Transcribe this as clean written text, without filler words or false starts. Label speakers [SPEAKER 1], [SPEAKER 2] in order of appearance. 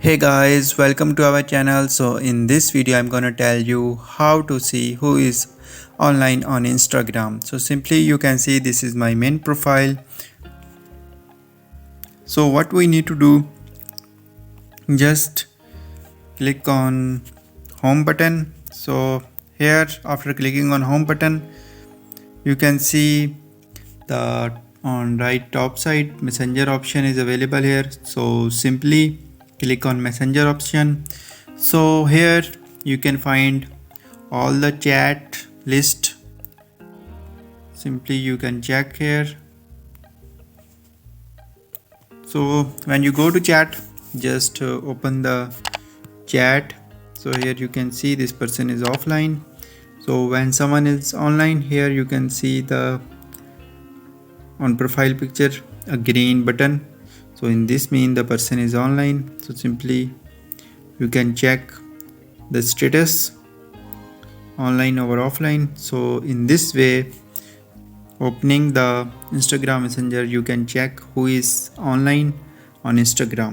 [SPEAKER 1] Hey guys, welcome to our channel. So in this video I'm gonna tell you how to see who is online on Instagram. So simply you can see this is my main profile. So what we need to do, just click on home button. So here after clicking on home button you can see the on right top side messenger option is available here. So simply click on messenger option. So here you can find all the chat list. Simply you can check here. So when you go to chat, just open the chat. So here you can see this person is offline. So when someone is online, here you can see the on profile picture a green button. So in this mean the person is online. So simply you can check the status online or offline. So in this way, opening the Instagram messenger, you can check who is online on Instagram.